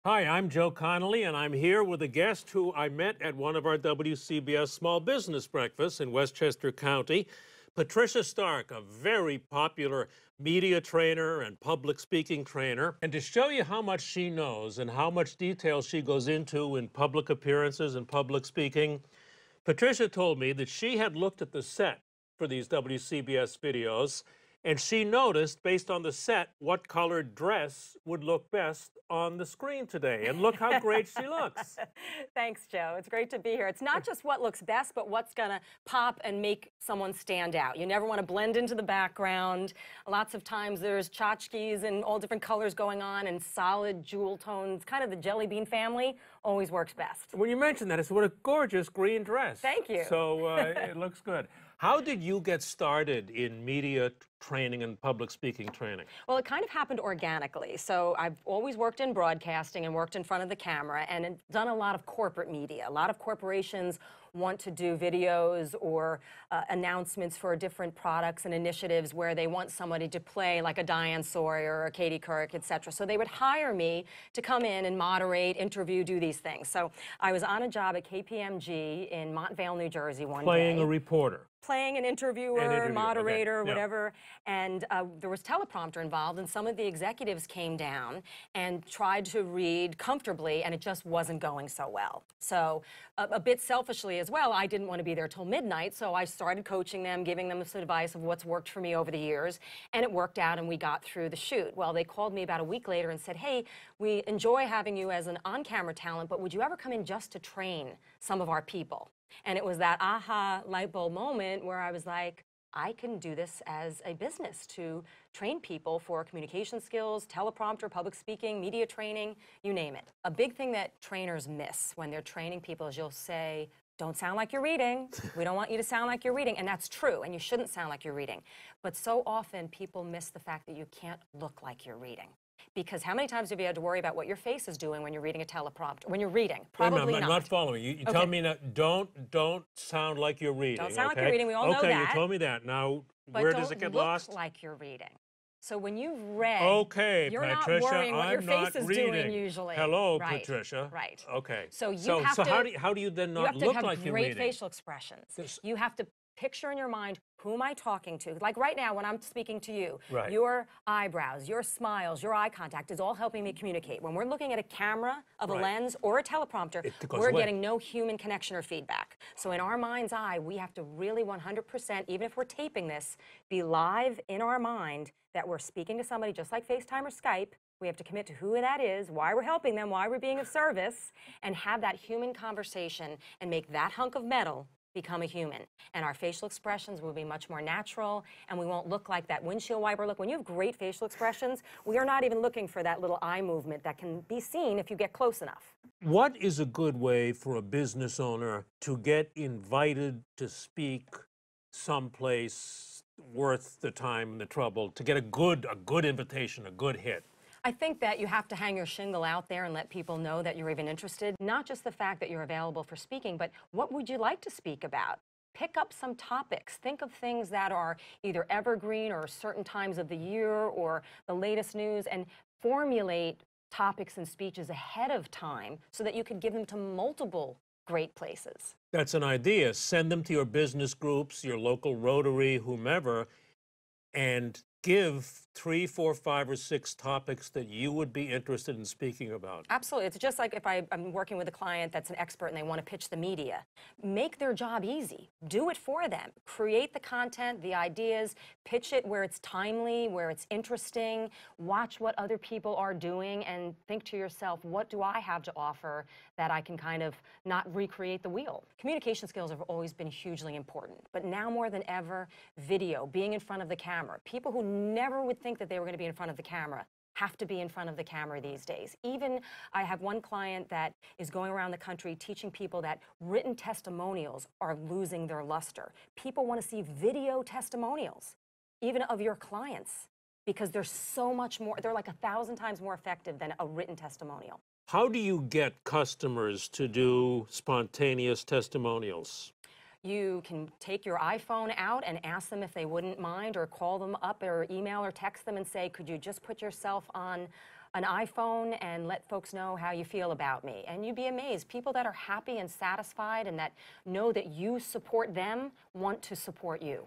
Hi, I'm Joe Connolly, and I'm here with a guest who I met at one of our WCBS Small Business Breakfasts in Westchester County. Patricia Stark, a very popular media trainer and public speaking trainer. And to show you how much she knows and how much detail she goes into in public appearances and public speaking, Patricia told me that she had looked at the set for these WCBS videos, and she noticed, based on the set, what colored dress would look best on the screen today. And look how great she looks. Thanks, Joe. It's great to be here. It's not just what looks best, but what's going to pop and make someone stand out. You never want to blend into the background. Lots of times there's tchotchkes and all different colors going on and solid jewel tones. Kind of the jelly bean family always works best. When you mentioned that, I said, what a gorgeous green dress. Thank you. So it looks good. How did you get started in media training and public speaking training? Well, it kind of happened organically. So I've always worked in broadcasting and worked in front of the camera and done a lot of corporate media. A lot of corporations want to do videos or announcements for different products and initiatives where they want somebody to play like a Diane Sawyer or a Katie Couric, etc. So they would hire me to come in and moderate, interview, do these things. So I was on a job at KPMG in Montvale, New Jersey one day. Playing a reporter. Playing an interviewer, moderator, okay. whatever, and there was teleprompter involved, and some of the executives came down and tried to read comfortably, and it just wasn't going so well. So a bit selfishly as well, I didn't want to be there till midnight, so I started coaching them, giving them some advice of what's worked for me over the years, and it worked out, and we got through the shoot. Well, they called me about a week later and said, hey, we enjoy having you as an on-camera talent, but would you ever come in just to train some of our people? And it was that aha light bulb moment where I was like, I can do this as a business to train people for communication skills, teleprompter, public speaking, media training, you name it. A big thing that trainers miss when they're training people is you'll say, don't sound like you're reading. We don't want you to sound like you're reading. And that's true, and you shouldn't sound like you're reading. But so often people miss the fact that you can't look like you're reading. Because how many times have you had to worry about what your face is doing when you're reading a teleprompter? When you're reading, probably not. I'm not following you. You tell me now, don't sound like you're reading. Don't sound like you're reading. We all know that. Okay, you told me that. Now, where does it get lost? But don't look like you're reading. So when you've read, okay, you're Patricia, not worrying what your face is reading. doing usually. Hello, right. Patricia. Right. Okay. So you have to. How do you then not look like you're reading? You have to have great facial expressions. You have to picture in your mind, who am I talking to? Like right now when I'm speaking to you, right. Your eyebrows, your smiles, your eye contact is all helping me communicate. When we're looking at a camera of a lens or a teleprompter, we're getting no human connection or feedback. So in our mind's eye, we have to really 100%, even if we're taping this, be live in our mind that we're speaking to somebody just like FaceTime or Skype. We have to commit to who that is, why we're helping them, why we're being of service, and have that human conversation and make that hunk of metal become a human. And our facial expressions will be much more natural, and we won't look like that windshield wiper look. When you have great facial expressions, we are not even looking for that little eye movement that can be seen if you get close enough. What is a good way for a business owner to get invited to speak someplace worth the time and the trouble, to get a good invitation, a good hit? I think that you have to hang your shingle out there and let people know that you're even interested. Not just the fact that you're available for speaking, but what would you like to speak about? Pick up some topics. Think of things that are either evergreen or certain times of the year or the latest news, and formulate topics and speeches ahead of time so that you could give them to multiple great places. That's an idea. Send them to your business groups, your local Rotary, whomever, and give 3, 4, 5, or 6 topics that you would be interested in speaking about. Absolutely. It's just like if I'm working with a client that's an expert and they want to pitch the media. Make their job easy. Do it for them. Create the content, the ideas, pitch it where it's timely, where it's interesting. Watch what other people are doing and think to yourself, what do I have to offer that I can kind of not recreate the wheel? Communication skills have always been hugely important, but now more than ever, video, being in front of the camera. People who never would think that they were going to be in front of the camera have to be in front of the camera these days. Even I have one client that is going around the country teaching people that written testimonials are losing their luster. People want to see video testimonials, even of your clients, because they're so much more, they're like 1,000 times more effective than a written testimonial. How do you get customers to do spontaneous testimonials? You can take your iPhone out and ask them if they wouldn't mind, or call them up or email or text them and say, could you just put yourself on an iPhone and let folks know how you feel about me. And you'd be amazed. People that are happy and satisfied and that know that you support them want to support you.